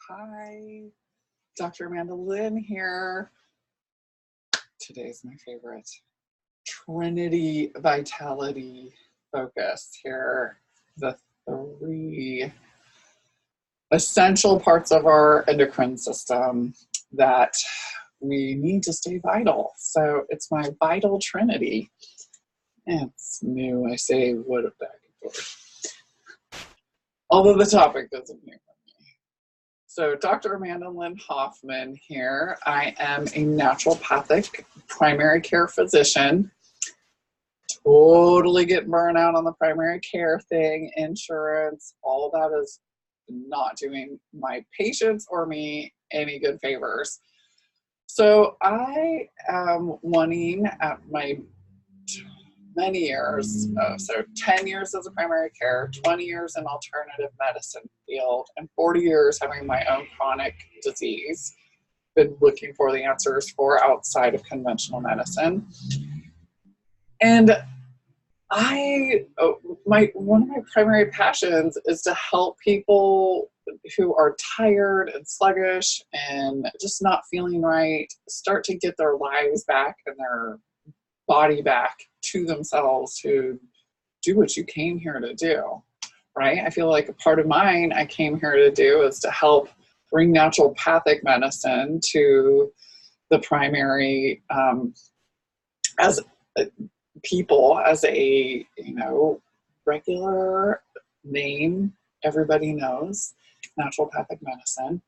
Hi, Dr. Amanda Lynn here. Today's my favorite Trinity Vitality focus here. The 3 essential parts of our endocrine system that we need to stay vital. So it's my vital Trinity. And it's new, I say what a back and forth. Although the topic doesn't new. So Dr. Amanda Lynn Hoffman here. I am a naturopathic primary care physician. Totally getting burned out on the primary care thing, insurance, all that is not doing my patients or me any good favors. So I am wanting at my many years, so 10 years as a primary care, 20 years in alternative medicine field, and 40 years having my own chronic disease. Been looking for the answers for outside of conventional medicine. And one of my primary passions is to help people who are tired and sluggish and just not feeling right start to get their lives back and their body back to themselves to do what you came here to do, right? I feel like a part of mine I came here to do is to help bring naturopathic medicine to the primary as people, as a regular name everybody knows, naturopathic medicine.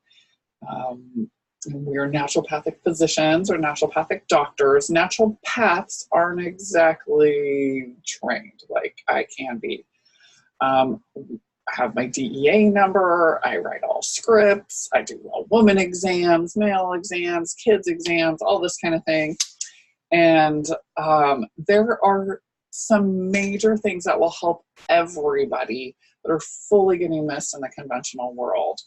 We are naturopathic physicians or naturopathic doctors. Naturopaths aren't exactly trained like I can be. I have my DEA number. I write all scripts. I do all woman exams, male exams, kids exams, all this kind of thing. And there are some major things that will help everybody that are fully getting missed in the conventional world.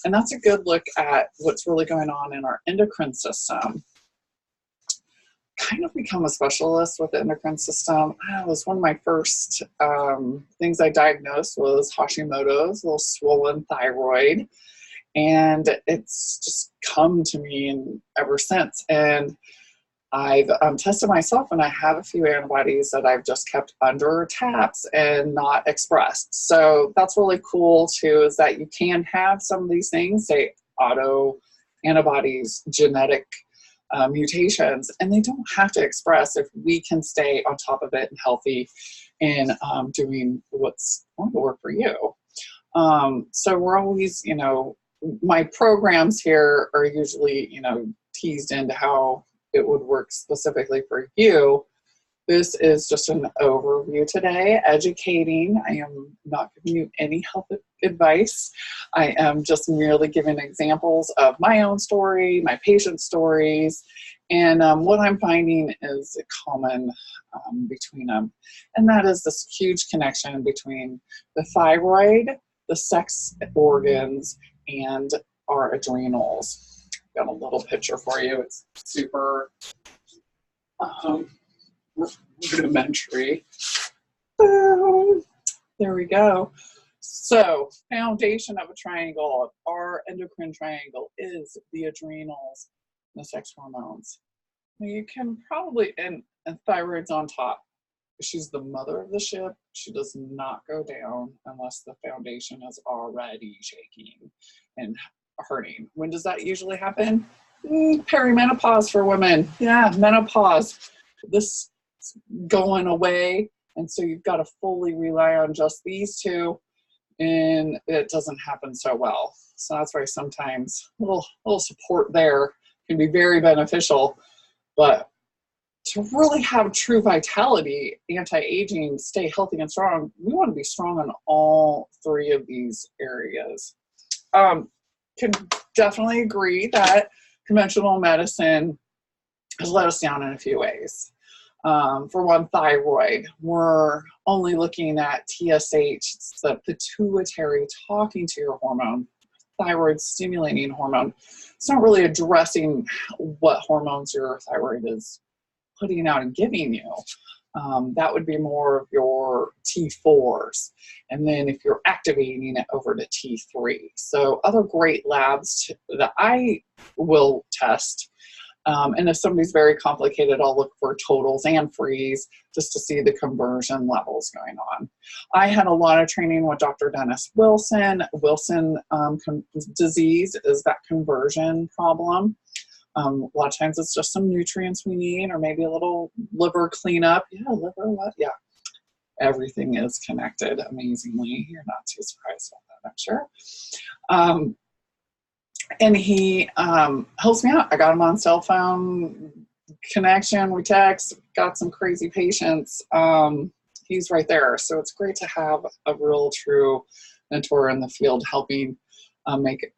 And that's a good look at what's really going on in our endocrine system. Kind of become a specialist with the endocrine system. It was one of my first things I diagnosed was Hashimoto's, a little swollen thyroid. And it's just come to me ever since. And I've tested myself, and I have a few antibodies that I've just kept under taps and not expressed. So that's really cool too, is that you can have some of these things, say auto antibodies, genetic mutations, and they don't have to express if we can stay on top of it and healthy and doing what's going to work for you. So we're always, my programs here are usually, teased into how it would work specifically for you. This is just an overview today, educating. I am not giving you any health advice. I am just merely giving examples of my own story, my patient's stories, and what I'm finding is a common between them. And that is this huge connection between the thyroid, the sex organs, and our adrenals. Got a little picture for you. It's super rudimentary. There we go. So, foundation of a triangle, our endocrine triangle is the adrenals and the sex hormones. Now you can probably, and thyroid's on top. She's the mother of the ship. She does not go down unless the foundation is already shaking and hurting. When does that usually happen? Perimenopause for women. Yeah, menopause. This is going away, and so you've got to fully rely on just these two, and it doesn't happen so well. So that's why sometimes a little support there can be very beneficial. But to really have true vitality, anti-aging, stay healthy and strong, we want to be strong in all 3 of these areas. Can definitely agree that conventional medicine has let us down in a few ways. For one, thyroid. We're only looking at TSH, it's the pituitary talking to your hormone, thyroid stimulating hormone. It's not really addressing what hormones your thyroid is putting out and giving you. That would be more of your T4s. And then if you're activating it over to T3. So other great labs that I will test. And if somebody's very complicated, I'll look for totals and frees just to see the conversion levels going on. I had a lot of training with Dr. Dennis Wilson. Wilson disease is that conversion problem. A lot of times it's just some nutrients we need, or maybe a little liver cleanup. Yeah, liver, what? Yeah. Everything is connected amazingly. You're not too surprised about that, I'm sure. And he helps me out. I got him on cell phone connection. We text, got some crazy patients. He's right there. So it's great to have a real true mentor in the field helping make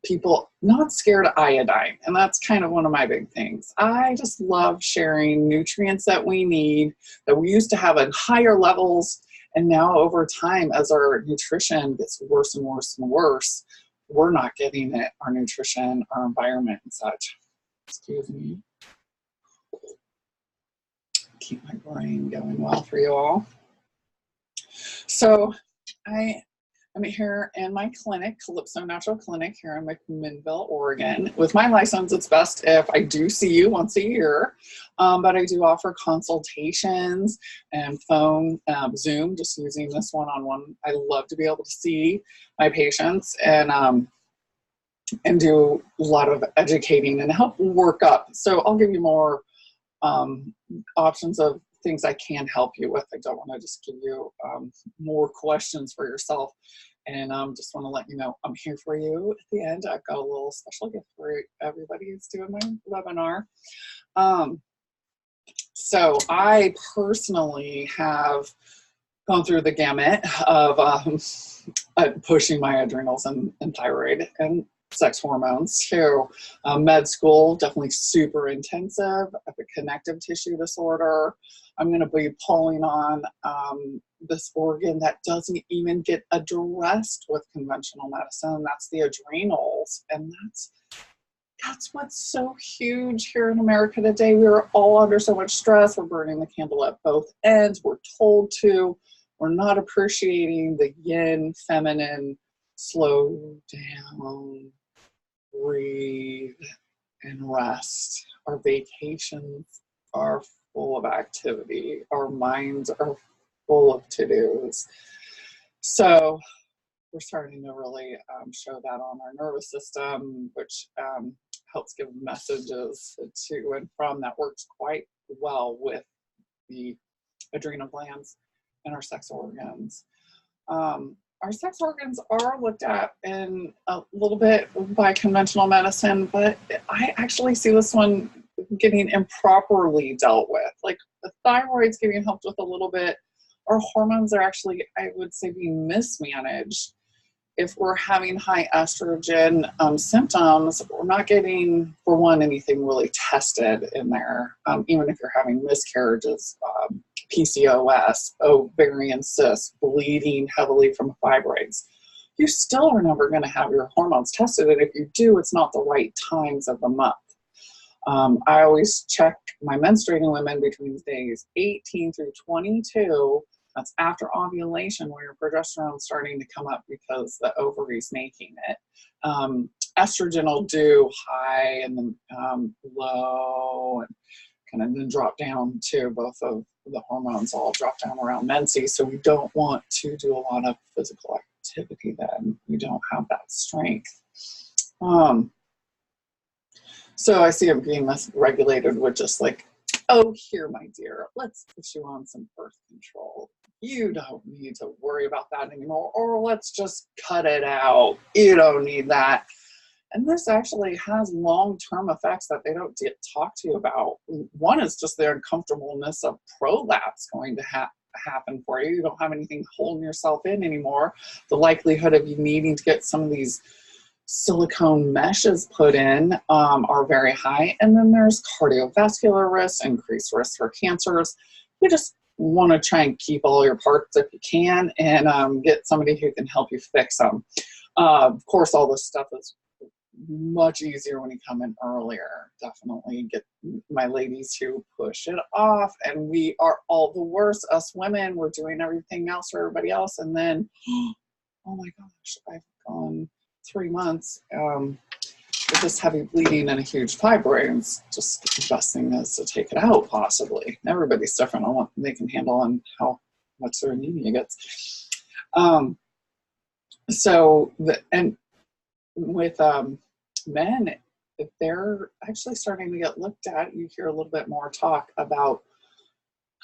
people not scared of iodine. And that's kind of one of my big things. I just love sharing nutrients that we need, that we used to have at higher levels. And now over time, as our nutrition gets worse and worse and worse, we're not getting it, our nutrition, our environment and such. Excuse me. Keep my brain going well for you all. So I'm here in my clinic, Calypso Natural Clinic here in McMinnville, Oregon. With my license, it's best if I do see you once a year, but I do offer consultations and phone, Zoom, just using this one-on-one. I love to be able to see my patients and do a lot of educating and help work up. So I'll give you more options of things I can help you with. I don't want to just give you more questions for yourself. And just want to let you know I'm here for you at the end. I've got a little special gift for everybody who's doing my webinar. So I personally have gone through the gamut of pushing my adrenals and thyroid and sex hormones to med school, definitely super intensive. I have a connective tissue disorder. I'm going to be pulling on this organ that doesn't even get addressed with conventional medicine. That's the adrenals. And that's what's so huge here in America today. We're all under so much stress. We're burning the candle at both ends. We're told to. We're not appreciating the yin, feminine, slow down, breathe, and rest. Our vacations are full of activity. Our minds are full of to-dos. So we're starting to really show that on our nervous system, which helps give messages to and from. That works quite well with the adrenal glands and our sex organs. Our sex organs are looked at in a little bit by conventional medicine, but I actually see this one getting improperly dealt with. Like the thyroid's getting helped with a little bit. Our hormones are actually, I would say, being mismanaged. If we're having high estrogen symptoms, we're not getting, for one, anything really tested in there. Even if you're having miscarriages, PCOS, ovarian cysts, bleeding heavily from fibroids, you still are never going to have your hormones tested. And if you do, it's not the right times of the month. I always check my menstruating women between days 18 through 22. That's after ovulation, where your progesterone is starting to come up because the ovary's making it. Estrogen will do high and then low, and kind of then drop down too. Both of the hormones all drop down around menses, so we don't want to do a lot of physical activity then. We don't have that strength. So I see it being regulated with just like, oh, here, my dear, let's put you on some birth control. You don't need to worry about that anymore, or let's just cut it out. You don't need that. And this actually has long-term effects that they don't talk to you about. One is just the uncomfortableness of prolapse going to happen for you. You don't have anything holding yourself in anymore. The likelihood of you needing to get some of these silicone meshes put in are very high. And then there's cardiovascular risk, increased risk for cancers. You just want to try and keep all your parts if you can, and get somebody who can help you fix them. Of course, all this stuff is much easier when you come in earlier. Definitely get my ladies who push it off, and we are all the worst. Us women, we're doing everything else for everybody else, and then, oh my gosh, I've gone 3 months with this heavy bleeding and a huge fibroid. It's just the best thing is to take it out, possibly. Everybody's different on what they can handle and how much their anemia gets. And with men, if they're actually starting to get looked at, you hear a little bit more talk about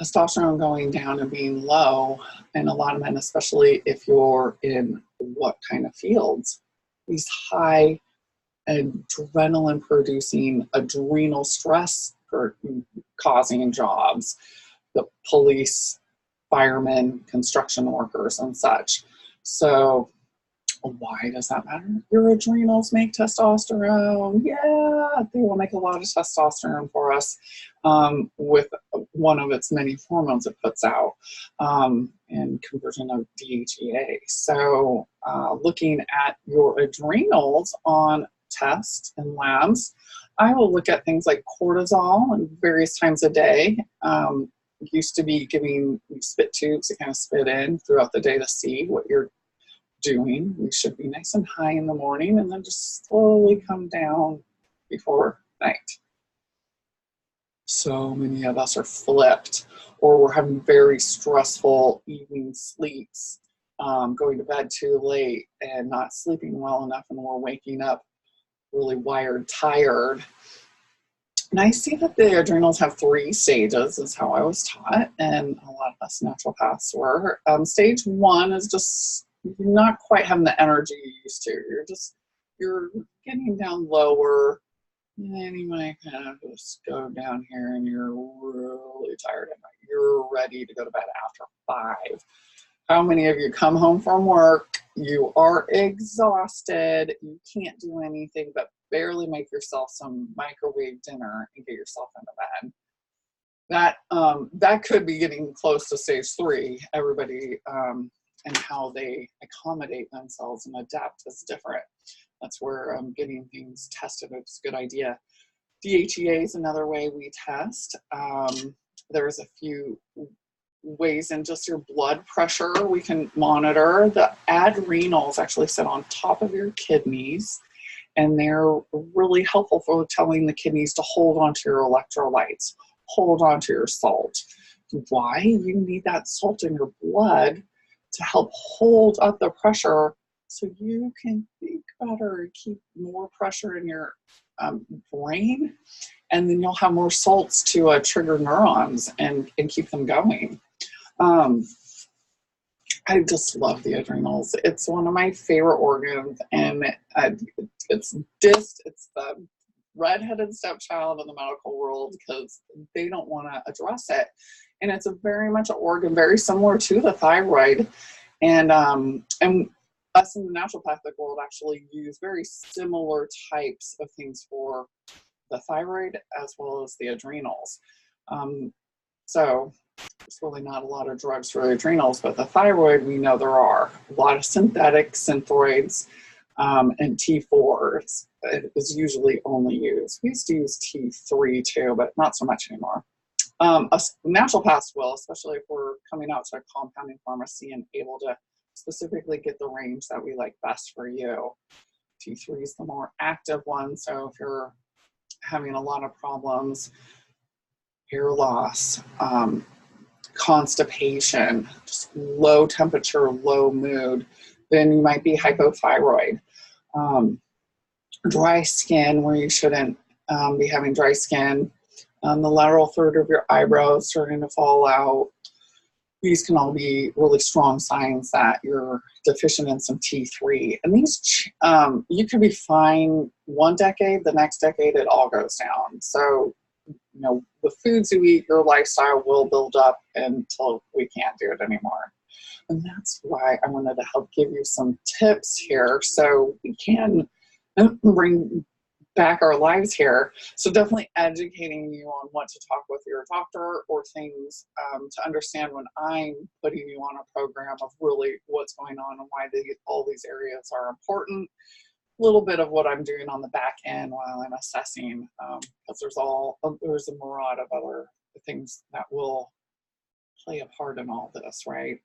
testosterone going down and being low. And a lot of men, especially if you're in what kind of fields, these high adrenaline producing adrenal stress causing jobs, the police, firemen, construction workers, and such. So why does that matter? Your adrenals make testosterone. Yeah, they will make a lot of testosterone for us with one of its many hormones it puts out and conversion of DHEA. So looking at your adrenals on tests and labs, I will look at things like cortisol and various times a day. Used to be giving spit tubes to kind of spit in throughout the day to see what you're doing. We should be nice and high in the morning and then just slowly come down before night. So many of us are flipped, or we're having very stressful evening sleeps, going to bed too late and not sleeping well enough, and we're waking up really wired, tired. And I see that the adrenals have 3 stages, is how I was taught, and a lot of us naturopaths were. Stage 1 is just not quite having the energy you used to. You're getting down lower, and then you might kind of just go down here and you're really tired at night. You're ready to go to bed after 5. How many of you come home from work, you are exhausted, you can't do anything but barely make yourself some microwave dinner and get yourself into bed? That could be getting close to stage 3. Everybody and how they accommodate themselves and adapt is different. That's where getting things tested is a good idea. DHEA is another way we test. There's a few ways in just your blood pressure we can monitor. The adrenals actually sit on top of your kidneys, and they're really helpful for telling the kidneys to hold on to your electrolytes, hold on to your salt. Why? You need that salt in your blood to help hold up the pressure so you can think better, keep more pressure in your brain, and then you'll have more salts to trigger neurons and keep them going. I just love the adrenals. It's one of my favorite organs, and it's the redheaded stepchild in the medical world because they don't want to address it. And it's a very much an organ very similar to the thyroid. And us in the naturopathic world actually use very similar types of things for the thyroid as well as the adrenals. So there's really not a lot of drugs for the adrenals, but the thyroid, we know there are a lot of synthetic synthroids, and T4 is usually only used. We used to use T3 too, but not so much anymore. Us naturopaths will, especially if we're coming out to a compounding pharmacy and able to specifically get the range that we like best for you. T3 is the more active one, so if you're having a lot of problems, hair loss, constipation, just low temperature, low mood, then you might be hypothyroid. Dry skin where you shouldn't be having dry skin. The lateral third of your eyebrows starting to fall out. These can all be really strong signs that you're deficient in some T3. And these, you could be fine one decade, the next decade it all goes down. So, you know, the foods you eat, your lifestyle will build up until we can't do it anymore. And that's why I wanted to help give you some tips here so we can bring back our lives here. So definitely educating you on what to talk with your doctor or things to understand when I'm putting you on a program of really what's going on and why all these areas are important. little bit of what I'm doing on the back end while I'm assessing, because there's a myriad of other things that will play a part in all this, right?